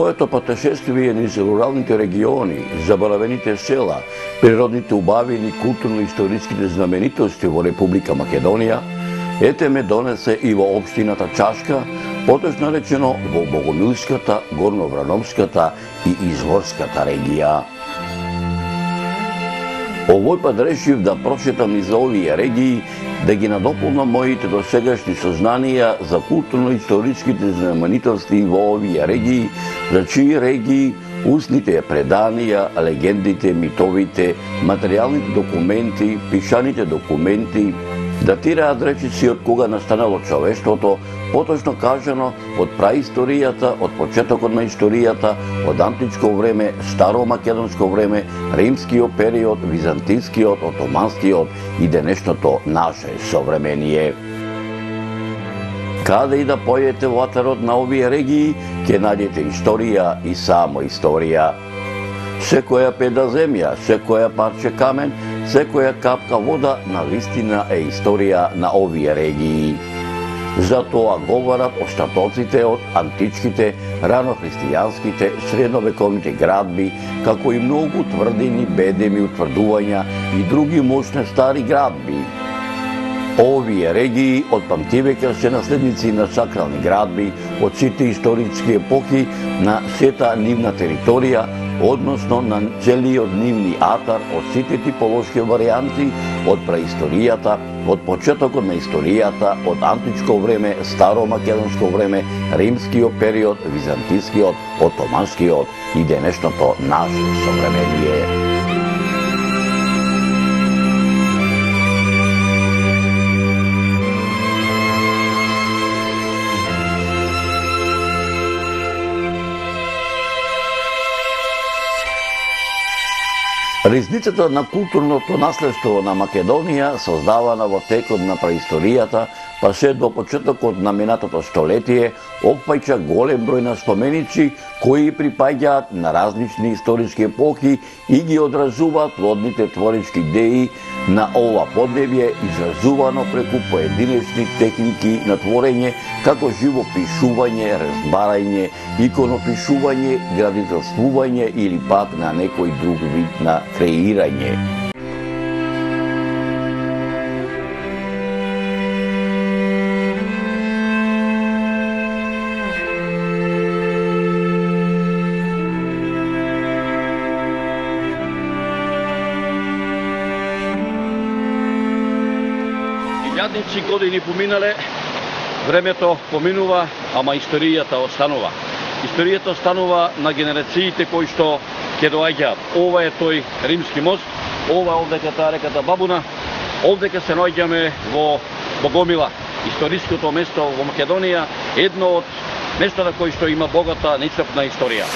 Моето пътешествие низ руралните региони, заборавените села, природните убавини и културно-историските знаменитости во Република Македонија, ете ме донесе и во општината Чашка, поточно речено во Богомилската, Горноврановската и Изворската регија. Овој пат решив да прочитам и за овие регии, да ги надополнам моите досегашни сознанија за културно-историските знаменитости во овие регии, за чии регии устните преданија, легендите, митовите, материјалните документи, пишаните документи датираат речиси од кога настанало човештвото, поточно кажано од праисторијата, од почетокот на историјата, од античко време, старомакедонско време, римскиот период, византискиот, отоманскиот и денешното наше современие. Каде и да појдете во атарот на овие регии, ќе најдете историја и само историја. Секоја педа земја, секоја парче камен, секоја капка вода на вистина е историја на овие регии. Затоа говорат остатоците од античките, ранохристијанските, средновековните градби, како и многу тврдини, бедеми, утврдувања и други мощни стари градби. Овие регии од памтивека се наследници на сакрални градби од сите историски епохи на сета нивна територија, односно на целиот нивни атар од сите типолошки варијанти, од праисторијата, од почетокот на историјата, од античко време, старомакедонско време, римскиот период, византискиот, отоманскиот и денешното наше современие. Ризницата на културното наследство на Македонија, создавана во текот на праисторијата, па се до почетокот на минатото столетие, опфаќа голем број на споменици кои припаѓаат на различни историски епохи и ги одразуваат плодните творички идеи на ова поднебје, изразувано преку поединечни техники на творење, како живопишување, разбарање, иконопишување, градителствување или пак на некој друг вид на креирање. Илјадници години поминале, времето поминува, ама историјата останува. Историјата останува на генерациите кои што ќе доаѓаат. Ова е тој римски мост, ова овдека таа реката Бабуна, овдека се наоѓаме во Богомила, историското место во Македонија, едно од местата кои што има богата неисцрпна историја.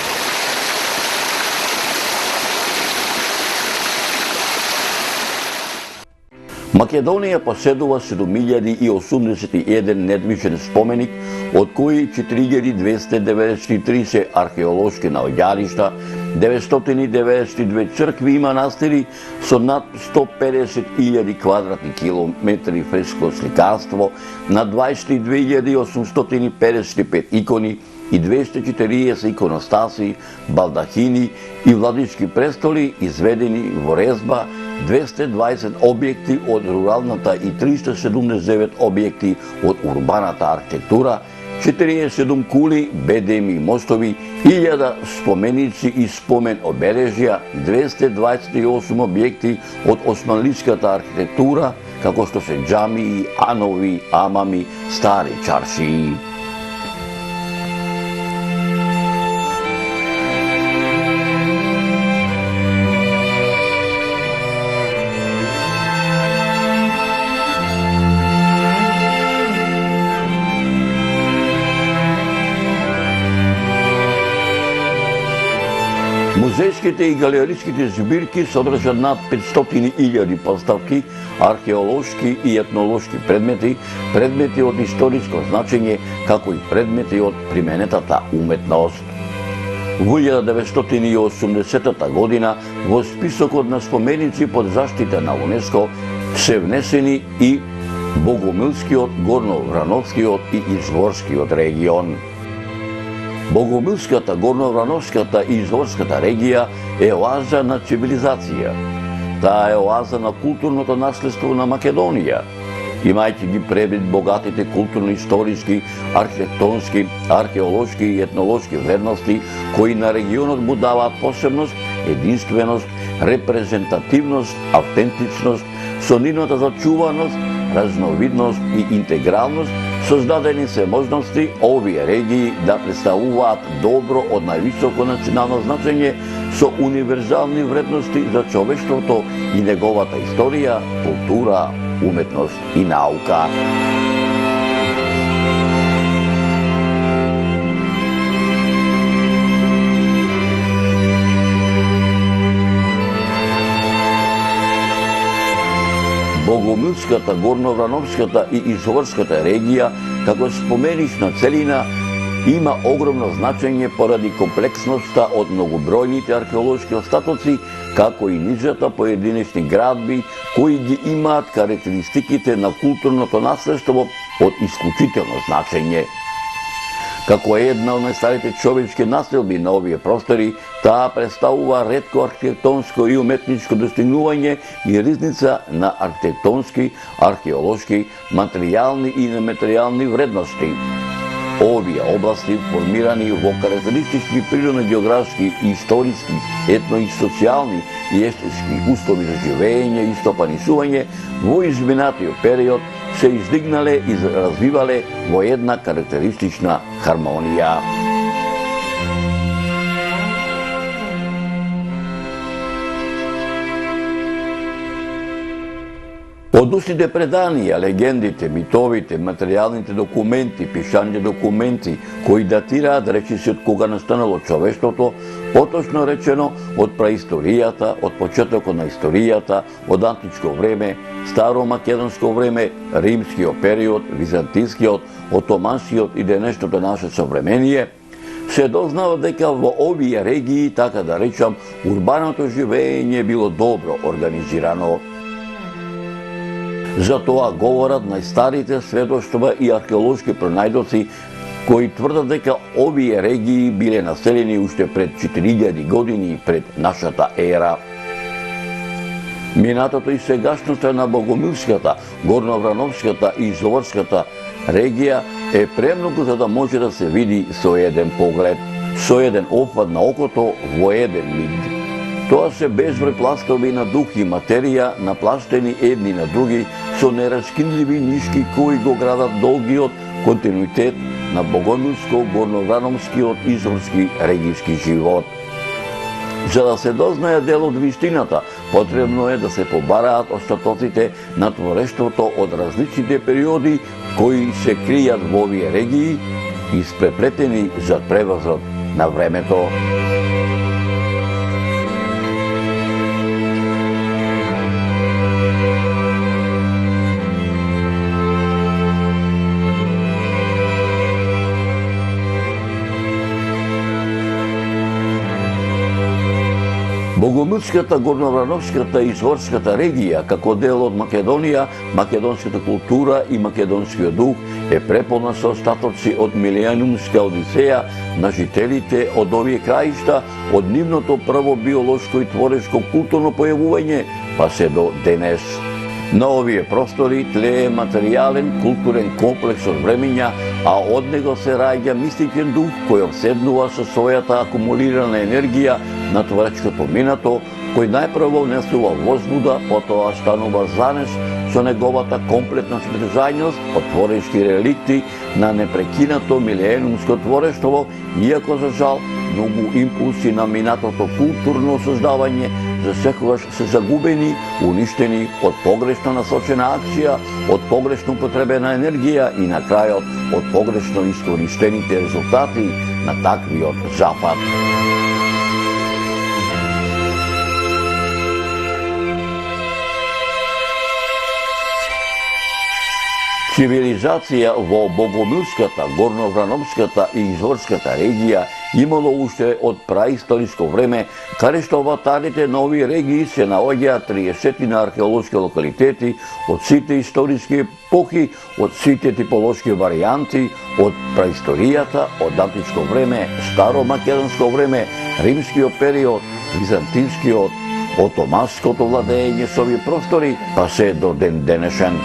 Македонија поседува 7081 недвижен споменик, од кои 4293 се археолошки наоѓалишта, 992 цркви и манастири со над 150.000 квадратни километри фреско сликарство, на 22.855 икони и 240 иконостаси, балдахини и владички престоли изведени во резба, 220 објекти од руралната и 379 објекти од урбаната архитектура, 47 кули, бедеми и мостови, 1000 споменици и спомен обележја, 228 објекти од османлиската архитектура, како што се џамии, анови, амами, стари чаршии. Музејските и галериските збирки содржат над 500.000 поставки, археолошки и етнолошки предмети, предмети од историско значење, како и предмети од применетата уметност. Во 1980 година во списокот на споменици под заштита на УНЕСКО се внесени и Богомилскиот, Горноврановскиот и Изворскиот регион. Богомилската, Горноврановската и Изворската регија е оаза на цивилизација. Таа е оаза на културното наследство на Македонија. Имајќи ги пребит богатите културно-историски, архитектонски, археолошки и етнолошки вредности кои на регионот му даваат посебност, единственост, репрезентативност, автентичност, со нивната зачуваност, разновидност и интегралност, создадени се можности овие регии да представуваат добро од највисоко национално значење со универзални вредности за човештвото и неговата историја, култура, уметност и наука. Богомилската, Горноврановската и Изворската регија, како споменишна целина, има огромно значење поради комплексноста од многобројните археолошки остатоци, како и низата поединечни градби, кои ги имаат карактеристиките на културното наследство од исклучително значење. Како една од најстарите човечки населби на овие простори, таа представува ретко архитектонско и уметничко достигнување и ризница на архитектонски, археолошки, материјални и нематеријални вредности. Овие области, формирани во карактеристични природно-географски, историски, етно и социјални и естетски услови за живење и стопанисување, во изминатиот период се издигнале и развивале во една карактеристична хармонија. Од устните преданија, легендите, митовите, материјалните документи, пишаните документи, кои датираат речиси од кога настанало човештвото, поточно речено од праисторијата, од почетокот на историјата, од античко време, старомакедонско време, римскиот период, византискиот, отоманскиот и денешното наше современие, се дознава дека во овие регии, така да речам, урбаното живење било добро организирано. За тоа говорат најстарите сведоштва и археолошки пронајдоци кои тврдат дека овие регии биле населени уште пред 4000 години пред нашата ера. Минатото и сегашноста на Богомилската, Горноврановската и Изворската регија е премногу за да може да се види со еден поглед, со еден опфат на окото во еден миг. Тоа се безброј пластови на дух и материја, наплаштени едни на други, со нераскинливи нишки кои го градат долгиот континуитет на Богомилско, Горноврановскиот, Изворски регијски живот. За да се дознае дел од вистината, потребно е да се побараат остатоците на творештвото од различните периоди кои се кријат во овие регии, испреплетени за превозот на времето. Богомилската, Горноврановската и Изворската регија, како дел од Македонија, македонската култура и македонскиот дух е преполна со остатоци од милениумска одисеја на жителите од овие краишта, од нивното прво биолошко и творешко културно појавување, па се до денес. На овие простори тлее материјален културен комплекс од времиња, а од него се раѓа мистичен дух кој обседнува со својата акумулирана енергија на творечкото минато, кој најпрво внесува возбуда, потоа станува занес со неговата комплетна содржајност од творечки реликти на непрекинато милениумско творештво, иако за жал многу импулси на минатото културно создавање за секогаш се загубени, уништени од погрешно насочена акција, од погрешно употребена енергија и на крајот од погрешно искористените резултати на таквиот запад. Цивилизација во Богомилската, Горноврановската и Изворската регија имало уште од праисториско време, каде што аватарите на овие регии се наоѓаат 30 на археолошки локалитети од сите историски епохи, од сите типолошки варијанти, од праисторијата, од античко време, старомакедонско време, римскиот период, византинскиот, отоманското владење со овие простори, па се до ден денешен.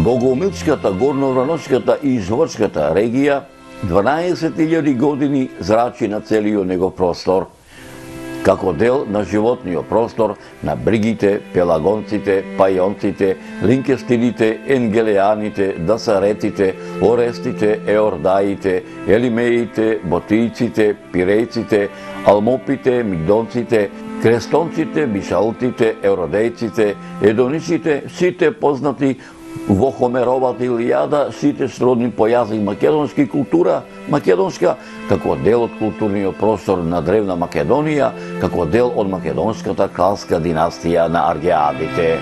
Богомилската, Горноврановската и Изворската регија 12.000 години зрачи на целиот негов простор, како дел на животниот простор на бригите, пелагонците, пајонците, линкестидите, енгелеаните, дасаретите, орестите, еордаите, елимеите, ботијците, пирејците, алмопите, мигдонците, крестонците, бишалтите, еродејците, едониците, сите познати во Хомеровата Илијада, сите сродни по јазик македонски култура македонска, како дел од културниот простор на древна Македонија, како дел од македонската кралска династија на Аргеадите.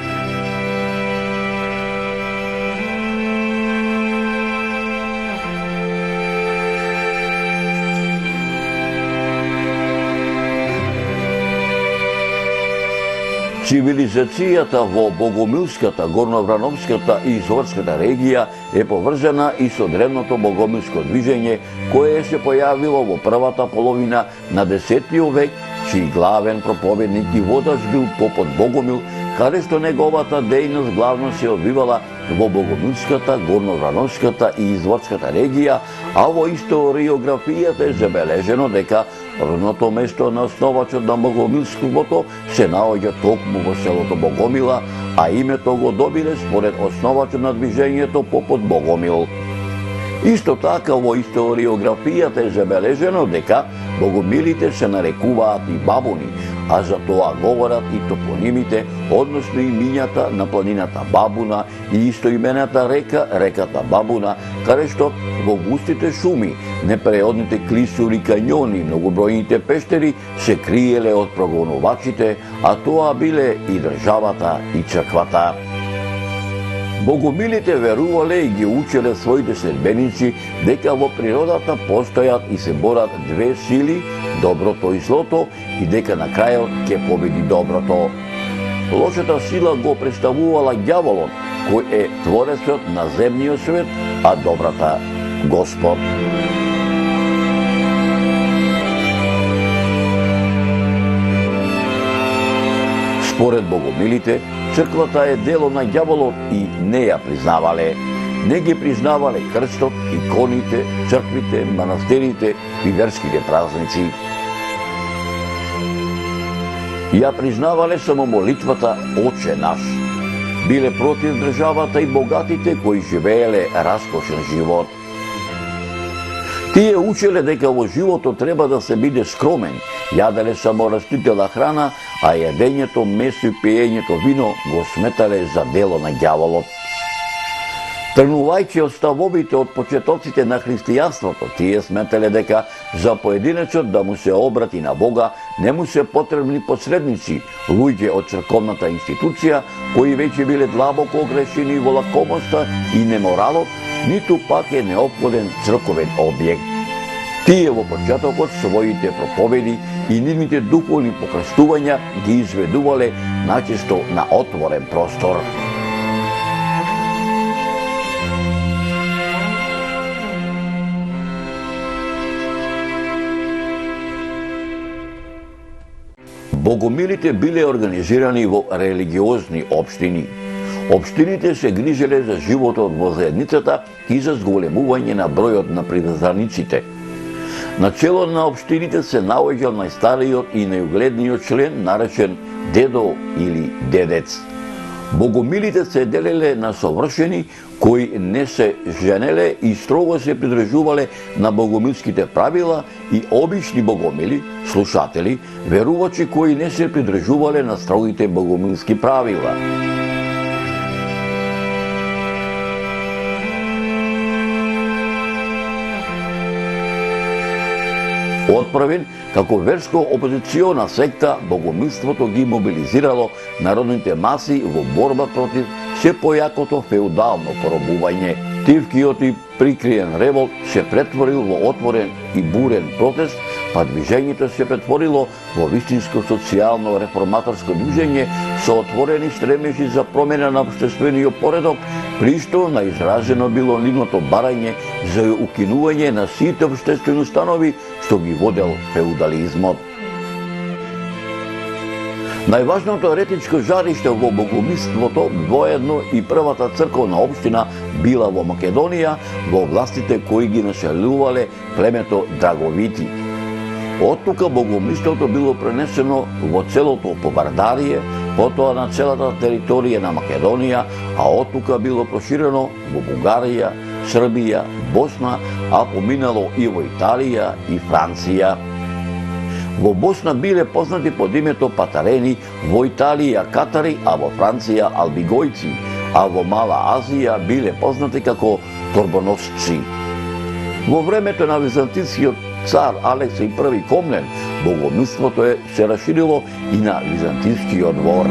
Цивилизацијата во Богомилската, Горноврановската и Изворската регија е поврзана и со древното богомилско движење, кое се појавило во првата половина на 10 век, чиј главен проповедник и водач бил попот Богомил, каде што неговата дејност главно се одвивала во Богомилската, Горноврановската и Изворската регија, а во историографијата е забележено дека родното место на основачот на Богомилството се наоѓа токму во селото Богомила, а името го добиле според основачот на движењето попот Богомил. Исто така во историографијата е забележено дека богомилите се нарекуваат и бабуни, а за тоа говорат и топонимите, односно имињата на планината Бабуна и истоимената река, реката Бабуна, каде што во густите шуми, непреодните клисури, кањони, многобројните пештери се криеле од прогонувачите, а тоа биле и државата и црквата. Богомилите верувале и ги учеле своите следбеници дека во природата постојат и се борат две сили, доброто и злото, и дека на крајот ќе победи доброто. Лошата сила го представувала ѓаволот, кој е творецот на земниот свет, а добрата Господ. Според богомилите, црквата е дело на ѓаволот и не ја признавале. Не ги признавале крстот, иконите, црквите, манастирите и верските празници. Ја признавале само молитвата Отче наш. Биле против државата и богатите кои живееле раскошен живот. Тие учеле дека во животот треба да се биде скромен, јаделе само растителна храна, а јадењето месо и пиењето вино го сметале за дело на ѓаволот. Тргнувајќи од ставовите од почетоците на христијанството, тие сметале дека за поединечот да му се обрати на Бога не му се потребни посредници, луѓе од црковната институција, кои веќе биле длабоко огрешени во лакомоста и неморалот, ниту пак е неопходен црковен објект. Тие во почетокот своите проповеди и нивните духовни покрстувања ги изведувале начесто на отворен простор. Богомилите биле организирани во религиозни општини. Општините се грижеле за животот во заедницата и за зголемување на бројот на приврзаниците. На чело на општините се наоѓал најстариот и најугледниот член, наречен дедо или дедец. Богомилите се делеле на совршени кои не се женеле и строго се придржувале на богомилските правила, и обични богомили, слушатели, верувачи кои не се придржувале на строгите богомилски правила. Отправен како верско-опозициона секта, богомилството ги мобилизирало народните маси во борба против се појакото феудално поробување. Тивкиот и прикриен револт се претворил во отворен и бурен протест, па движењето се претворило во вистинско социјално реформаторско движење со отворени стремежи за промена на општествениот поредок, при што наизражено било нивното барање за укинување на сите општествени установи што ги водел феудализмот. Најважното еретичко жариште во богомилството воедно и првата црковна општина била во Македонија, во властите кои ги населувале племето Драговити. Оттука богомилството било пренесено во целото Побардарие, потоа на целата територија на Македонија, а оттука било проширено во Бугарија, Србија, Босна, а поминало и во Италија и Франција. Во Босна биле познати под името Патарени, во Италија Катари, а во Франција Албигојци, а во Мала Азија биле познати како Торбоносци. Во времето на византискиот цар Алексеј I Комнен, богомилството се расширило и на византискиот двор.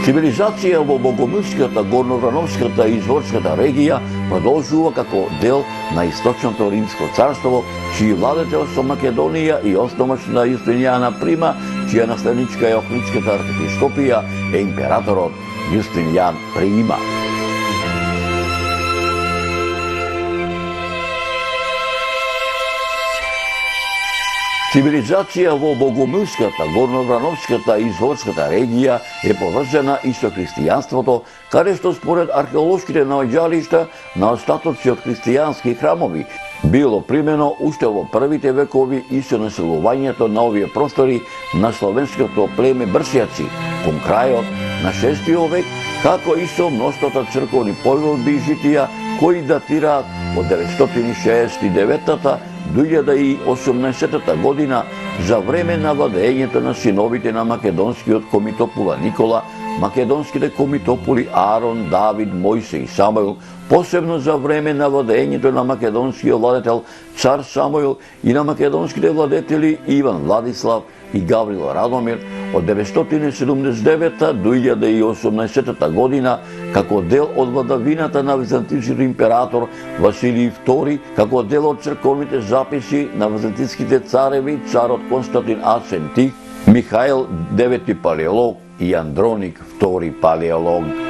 Цивилизација во богомилската, горноврановската и изворската регија продолжува како дел на Источното Римско царство, чиј владетел со Македонија и основач на Јустинијана Прима, чија наследничка е Охридската архиепископија, е императорот Јустинијан Прима. Цивилизација во богомилската, горноврановската и изворската регија е поврзана и со христијанството, каде што според археолошките наоѓалишта на остатоци од христијански храмови било примено уште во првите векови и со населувањето на овие простори на словенското племе Бршјаци кон крајот на 6 век, како и со мноштвото црковни појлби и житија кои датираат од 969 2018 година за време на владењето на синовите на македонскиот комитопула Никола, македонските комитополи Аарон, Давид, Мојсе и Самуил, посебно за време на владењето на македонскиот владетел цар Самуил и на македонските владетели Иван Владислав и Гаврил Радомир од 979 до 1018 година како дел од владавината на византискиот император Василий II, како дел од црковните записи на византиските цареви, царот Константин Асентик, Михаил IX Палеолог и Андроник II Палеолог.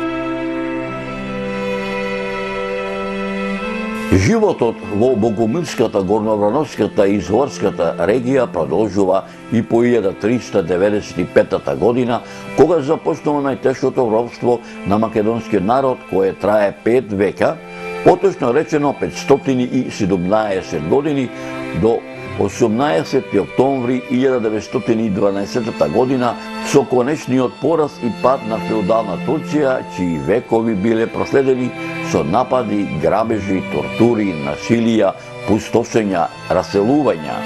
Животот во богомилската, горноврановската и изворската регија продолжува и по 1395 година, кога започнува најтешкото робство на македонскиот народ, кое трае 5 века, поточно речено 517 години до 18 октомври 1912 година, со конечниот пораз и пад на феудална Турција, чии векови биле проследени со напади, грабежи, тортури, насилија, пустошења, раселувања.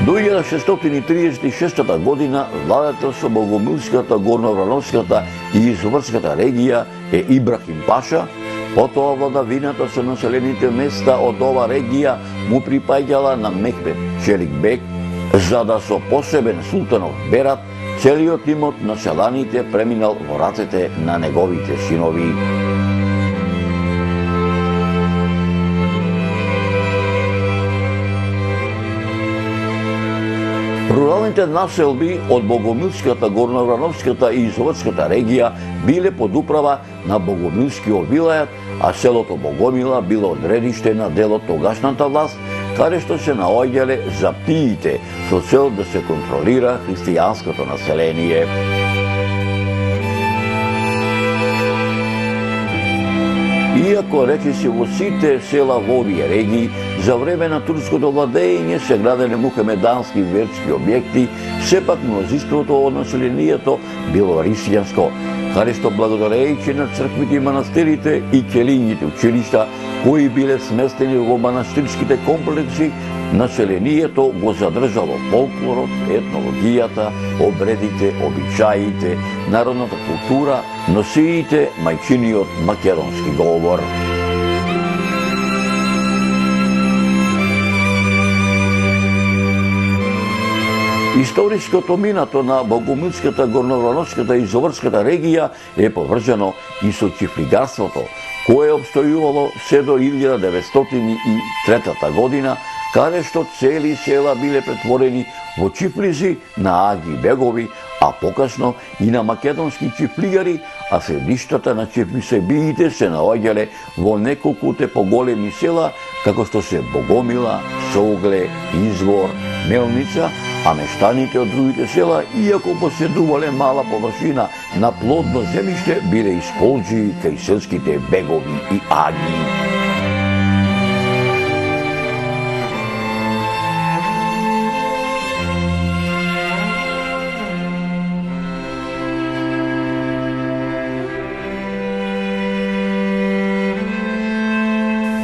До 1636 година владетел со богомилската, горноврановската и изворската регија е Ибрахим Паша, потоа владавината со населените места од ова регија му припаѓала на Мехмед Челикбек, за да со посебен султанов Берат целиот имот на селаните преминал во рацете на неговите синови. Руралните населби од богомилската, горноврановската и изворската регија биле под управа на богомилскиот вилајат, а селото Богомила било одредиште на дел од тогашната власт, каде што се наоѓале заптиите со цел да се контролира христијанското население. Иако речиси во сите села во овие регии за време на турското владење се граделе мухамедански верски објекти, сепак мнозинството од населението било христијанско, каде што благодарејќи на црквите и манастирите и келињите училишта, кои биле сместени во манастирските комплекси, населението го задржало фолклорот, етнологијата, обредите, обичаите, народната култура, носиите мајчиниот македонски говор. Историското минато на Богомилската, Горновраноската и Зоврската регија е поврзано и со чифлигарството, кое обстојувало се до 1903 година, каде што цели села биле претворени во чифлизи на аги бегови, а покасно и на македонски чифлигари, а средиштата на чифлисебиите се наоѓале во неколкуте поголеми села, како што се Богомила, Соугле, Извор, Мелница, а мештаните од другите села, иако поседувале мала површина на плодно земјиште, биле исполџии кај селските бегови и аги.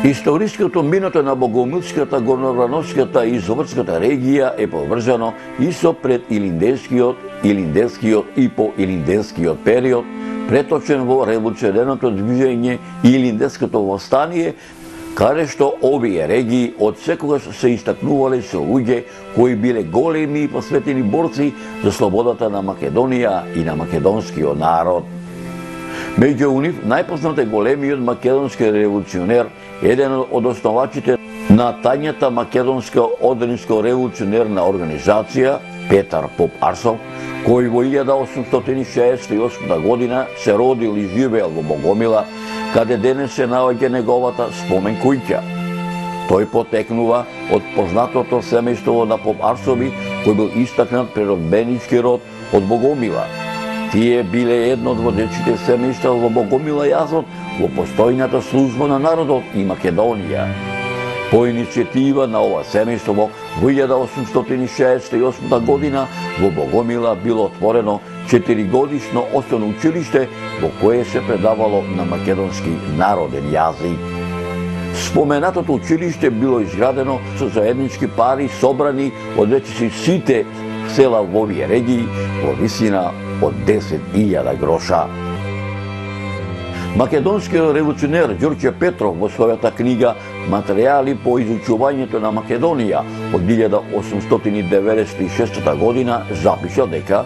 Историското минато на Богомилската, Горновраноската и Зоврската регија е поврзано и со пред-илинденскиот, илинденскиот и по-илинденскиот период, преточен во револуционерното движење и илинденското востание, каде што овие регии од секогаш се истакнувале со луѓе кои биле големи и посветени борци за слободата на Македонија и на македонскиот народ. Меѓу нив најпознат е големиот македонски револуционер, еден од основачите на тањата македонска одринско-револуционерна организација, Петар Поп Арсов, кој во 1868 година се родил и живеел во Богомила, каде денес се наоѓа неговата спомен куќа. Тој потекнува од познатото семејство на Поп Арсови, кој бил истакнат преродбенички род од Богомила. Тие биле едно од водечите семејства во Богомила јазот во постојната служба на народот и Македонија. По иницијатива на ова семејство во 1868 година во Богомила било отворено 4-годишно основно училиште во кое се предавало на македонски народен јазик. Споменатото училиште било изградено со заеднички пари собрани од речиси сите села во овие регии во висина од 10.000 гроша. Македонскиот револуционер Ѓорđe Петров во својата книга "Материјали по изучувањето на Македонија" од 1896 година запиша дека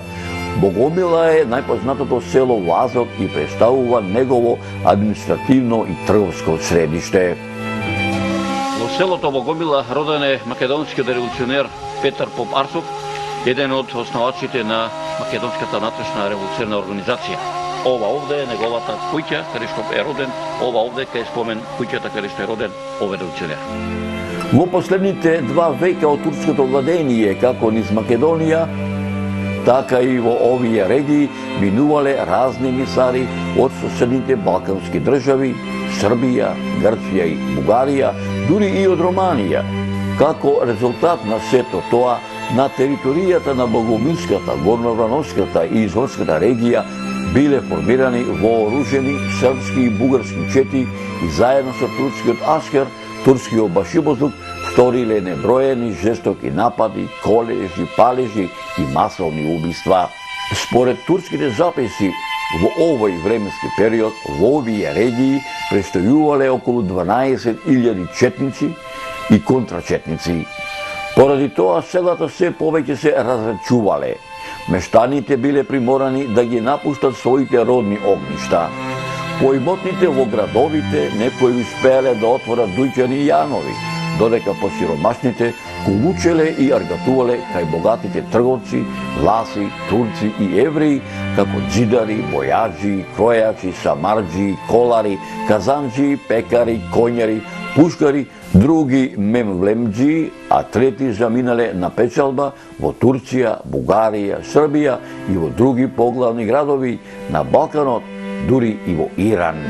Богомила е најпознатото село во Азот и представува негово административно и трговско средиште. Во селото Богомила роден е македонскиот револуционер Петар Поп Арсов, еден од основачите на Македонската натрешна револуционерна организација. Ова овде е неговата куќа, каде што е роден, ова овде е спомен куќата каде што е роден овој револуционер. Во последните 2 века од турското владење, како низ Македонија, така и во овие регии минувале разни мисари од соседните балкански држави, Србија, Грција и Бугарија, дури и од Романија. Како резултат на сето тоа, на територијата на Богомилската, Горновраноската и Изворската регија биле формирани вооружени српски и бугарски чети и заедно со турскиот аскер, турскиот башибозук, сториле неброени жестоки напади, колежи, палежи и масовни убиства. Според турските записи, во овој временски период во овие регии престојувале околу 12.000 четници и контрачетници. Поради тоа селата се повеќе се разречувале. Мештаните биле приморани да ги напуштат своите родни огништа. Поимотните во градовите некои успеале да отворат дуќани и јанови, додека посиромашните кулучеле и аргатувале кај богатите трговци, власи, турци и евреи, како џидари, бојаджи, кројачи, самарџи, колари, казанџи, пекари, коњари, пушкари, други мемвлемџи, а трети заминале на печалба во Турција, Бугарија, Србија и во други поглавни градови на Балканот, дури и во Иран.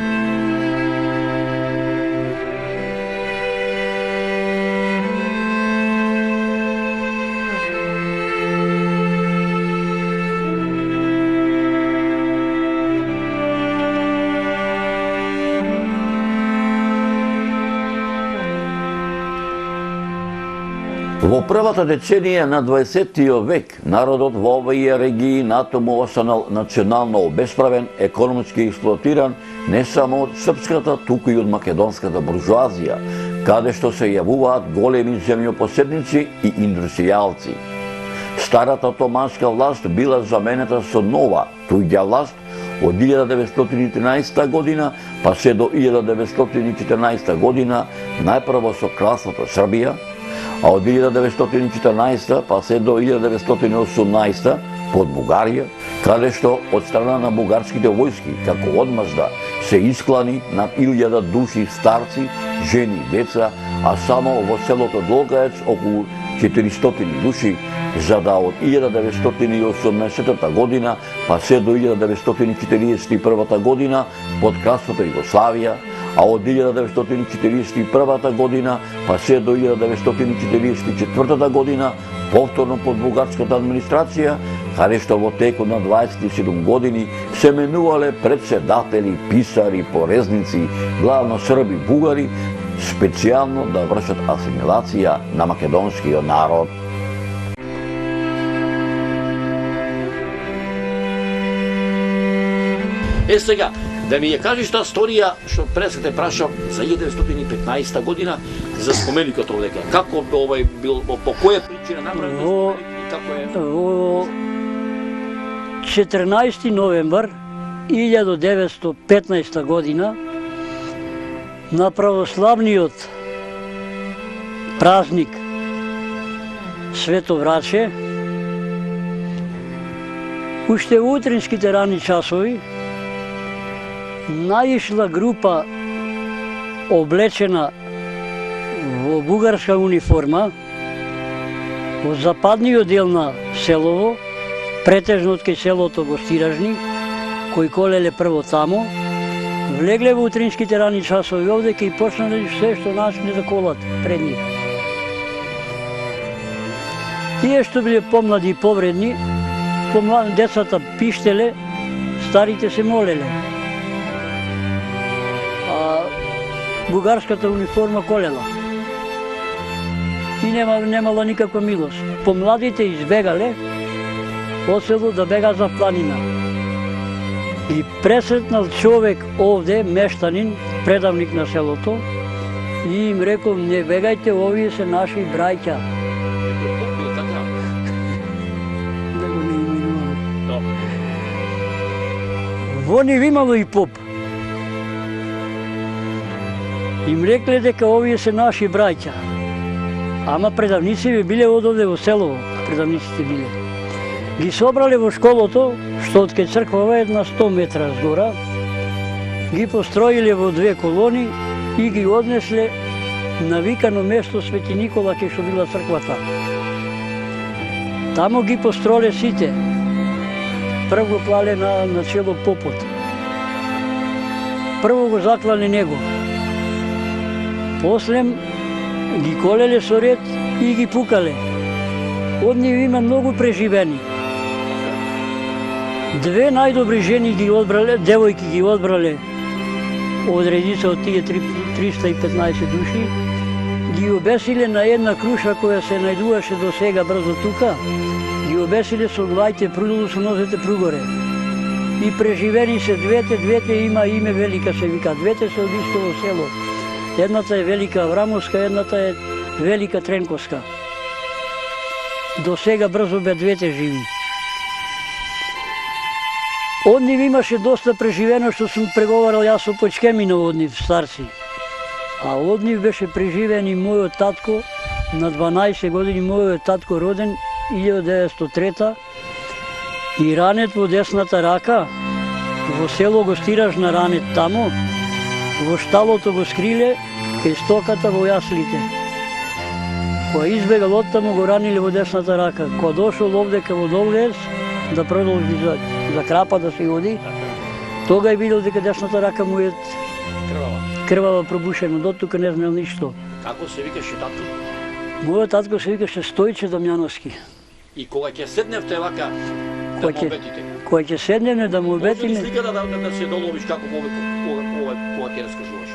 Во првата деценија на 20 век, народот во овие регии натаму останал национално обесправен, економски експлоатиран не само од српската, туку и од македонската буржуазија, каде што се јавуваат големи земјопоседници и индустријалци. Старата отоманска власт била заменета со нова, туѓа власт од 1913 година па се до 1914 година, најпрво со кралството Србија, а од 1914 па се до 1918 под Бугарија, каде што од страна на бугарските војски, како одмазда, се исклани над 1000 души старци, жени и деца, а само во селото Долгаец околу 400 души, за да од 1918 година па се до 1941 година под кралството Југославија, а од 1941 година па се до 1944 година повторно под бугарската администрација, каде што во текот на 27 години се менувале председатели, писари, порезници, главно срби, бугари, специјално да вршат асимилација на македонскиот народ. Сега, да ми ја кажеш таа сторија што пред те прашав за 1915 година за споменикот овдека. Како бил, по која причина направен споменик и како е? Во 14 новембар 1915 година на православниот празник Свето Враче, уште во утринските рани часови, наишла група облечена во бугарска униформа во западниот дел на селово, претежно од кај селото Гостиражни, кои колеле прво тамо, влегле во утринските рани часови овдека и почнале се што начне да колат пред нив. Тие што биле помлади и повредни, децата пиштеле, старите се молеле. А бугарската униформа колела. И немала никаква милост. Помладите избегале од село да бега за планина. И пресретнал човек овде, мештанин, предавник на селото, и им рекол: не бегајте, овие се наши браќа. Него не именувам. Во нив имало и поп. Им рекле дека овие се наши браќа. Ама предавници биле од овде во селово, предавниците биле. Ги собрале во школото, што од кај црквава една 100 метра згора, ги построиле во 2 колони и ги однесле на викано место Свети Никола, кај што била црквата. Тамо ги построиле сите. Прво го клале на чело попот. Прво го заклале него. После ги колеле со ред и ги пукале. Од нив има многу преживени. 2 најдобри жени ги одбрале, девојки ги одбрале од редица од тие 315 души, ги обесиле на една круша која се најдуваше до сега брзо тука, ги обесиле со главите прудолу, со нозете пругоре. И преживени се двете има име Велика се вика, двете се од истово село. Едната е Велика Аврамовска, едната е Велика Тренковска. До сега брзо бе двете живи. Од нив имаше доста преживено, што сум преговарал јас со почкемино од нив старци. А од нив беше преживен и мојот татко на 12 години, мојот татко роден 1903 и ранет во десната рака, во село Гостиражна ранет тамо, во шталото го скриле, кај стоката во јаслите. Кога избегал од таму, го раниле во десната рака. Кога дошол овдека во Долгаец, да продолжи за крапа да се оди, тога е видел дека десната рака му е крвава пробушено, до тука не знаел ништо. Како се викаше татко? Мојот татко се викаше Стојче Дамјановски. И кога ќе седневте вака да му обетите? Кога ќе седнеме да му обетиме... Може ли слика да се доловиш како ова ќе раскажуваш?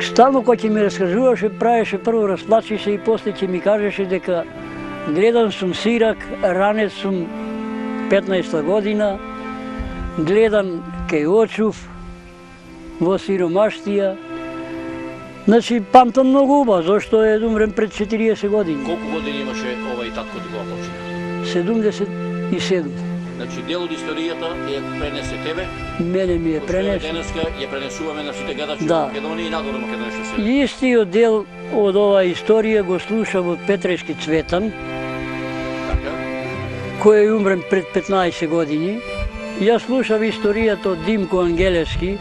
Стално кога ќе ми раскажуваше, правеше прво расплачи се и после ќе ми кажеше дека гледан сум сирак, ранет сум 15 година, гледан кај очув, во сиромаштија. Значи, памтам многу убаво, зашто е умрен пред 40 години. Колку години имаше овај татко ти кога почина? 77. Значи, дел од историјата ја пренесе тебе, Мене ми е кој што пренес. денеска ја пренесуваме на сите гледачи Да. во Македонија и надвор Македонија што се. Истиот дел од оваа историја го слушав од Петрешки Цветан, Така? кој е умрен пред 15 години. Јас слушав историјата од Димко Ангелевски,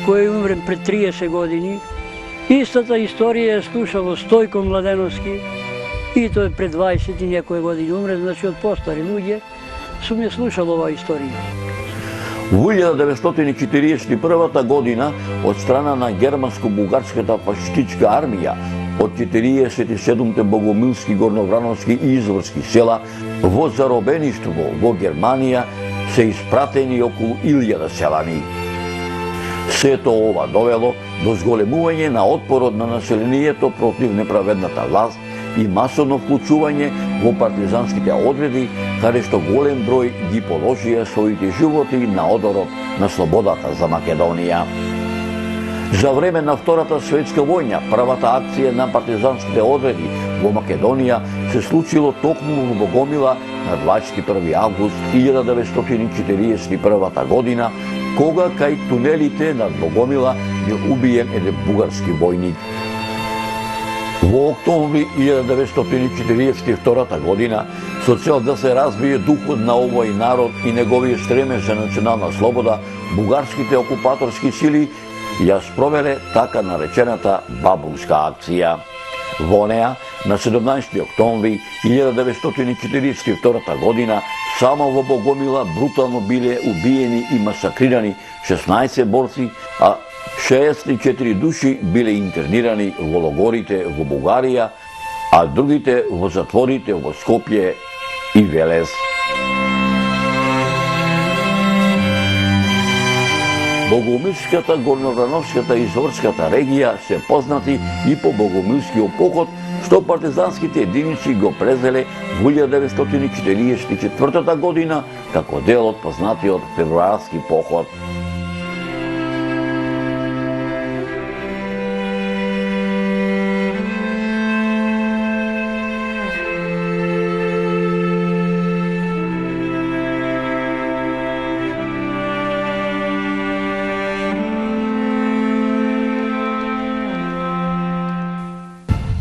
кој е умрен пред 30 години. Истата историја ја слушав од Стојко Младеновски, и тој пред 20 и некои години умрен, значи од постари луѓе сум ја слушал оваа историја. Во 1941 година од страна на германско-бугарската фашистичка армија од 47-те богомилски, горноврановски и изворски села во заробеништво во Германија се испратени околу 1000 селани. Сето ова довело до зголемување на отпорот на населението против неправедната власт и масовно вклучување во партизанските одреди, каде што голем број ги положија своите животи на одорот на слободата за Македонија. За време на Втората светска војна, првата акција на партизанските одреди во Македонија се случило токму во Богомила на 21 август 1941 година, кога кај тунелите над Богомила бил убиен еден бугарски војник. Во октомври 1942 година, со цел да се разбие духот на овој народ и неговиот стремеж за национална слобода, бугарските окупаторски сили ја спровеле така наречената Бабунска акција. Во неа, на 17 октомври 1942 година, само во Богомила брутално биле убиени и масакрирани 16 борци, а 64 души биле интернирани во логорите во Бугарија, а другите во затворите во Скопје и Велес. Богомилската, Горноврановската и Зорската регија се познати и по Богомилскиот поход, што партизанските единици го презеле во 1944 година како дел од познатиот февруарски поход.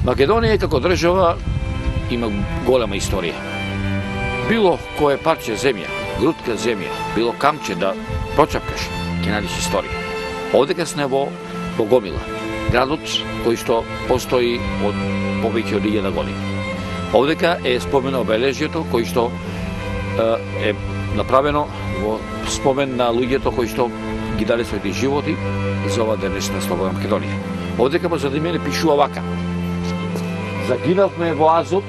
Македонија како држава има голема историја. Било кое парче земја, грудка земја, било камче да прочапкаш, ќе најдеш историја. Овдека сме во Богомила, градот кој што постои од повеќе од 1000 години. Овдека е спомен обележјето кој што е направено во спомен на луѓето кои што ги даде своите животи за ова денешна слободна Македонија. Овдека по задимене пишува вака: загинавме во Азот,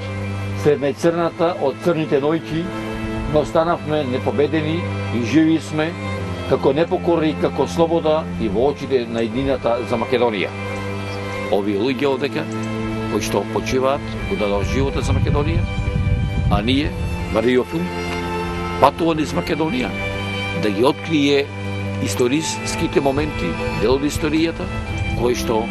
сред најцрната од црните ноќи, но останавме непобедени и живи сме, како непокорни, како слобода и во очите на едината за Македонија. Овие луѓе овдека, кои што почиваат, го дадоа живота за Македонија, а ние, Маријофилм, патува низ Македонија, да ги открие историските моменти, дел од историјата, кои што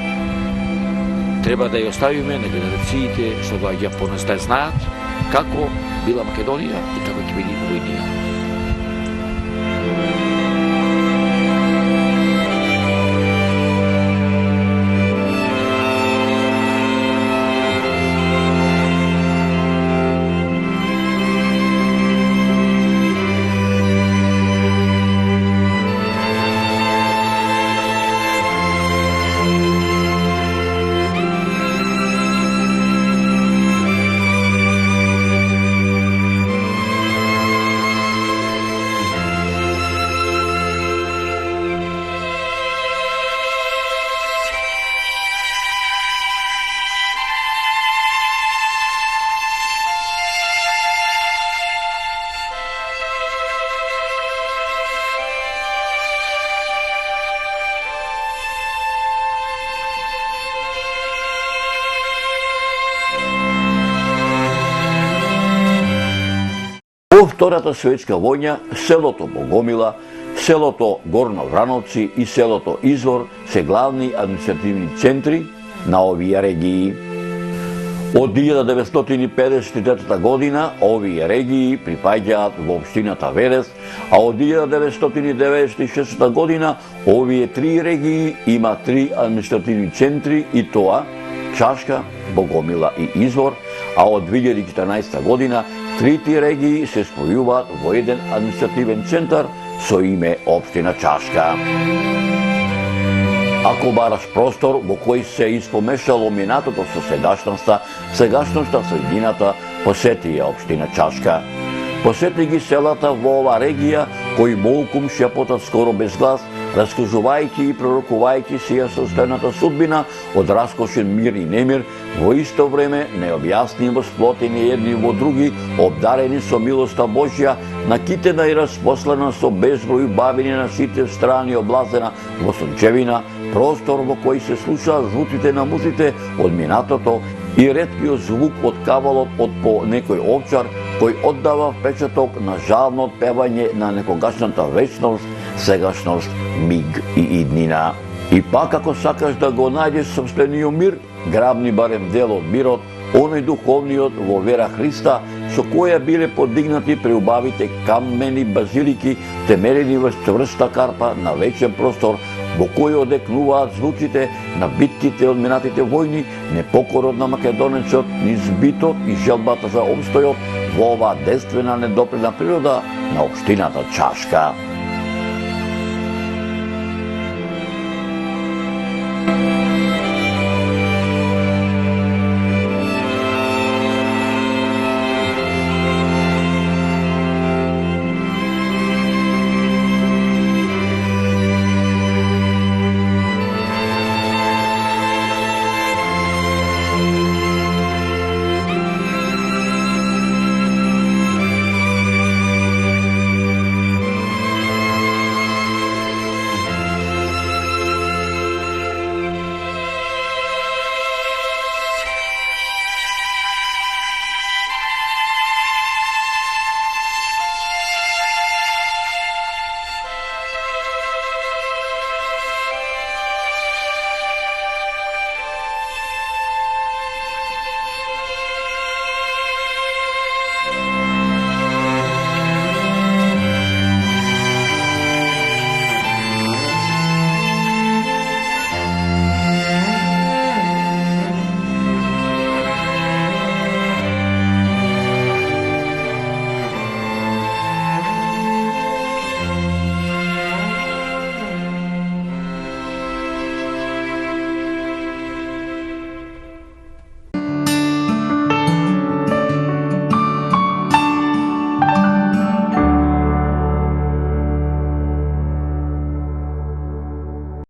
треба да ја оставиме на генерациите што доаѓа по нас да знаат како била Македонија и како ќе биде Македонија. Втората светска војна, селото Богомила, селото Горно Врановци и селото Извор се главни административни центри на овие регии. Од 1953 година овие регии припаѓаат во општината Верес, а од 1996 година овие три регии има три административни центри и тоа Чашка, Богомила и Извор, а од 2014 година трите регии се спојуваат во еден административен центар со име општина Чашка. Ако бараш простор во кој се испомешало минатото со сегашноста со едината, посети ја општина Чашка. Посети ги селата во ова регија кои молкум шепотат скоро без глас, раскажувајќи и пророкувајќи си ја состојната судбина од раскошен мир и немир, во исто време необјаснимо сплотени едни во други, обдарени со милоста Божја, накитена и распослена со безброј бавини на сите страни облазена во сончевина, простор во кој се слушаат звуците на музите од минатото и реткиот звук од кавалот од по некој овчар кој оддава впечаток на жално певање на некогашната вечност, сегашност, миг и иднина. И пак ако сакаш да го најдеш собствениот мир, грабни барем дел од мирот, оној духовниот во вера Христа, со која биле подигнати преубавите камени базилики, темелени во чврста карпа на вечен простор, во кој одекнуваат звуците на битките од минатите војни, непокорот на македонецот, низ битот и желбата за обстојот во оваа детствена недопредна природа на општината Чашка.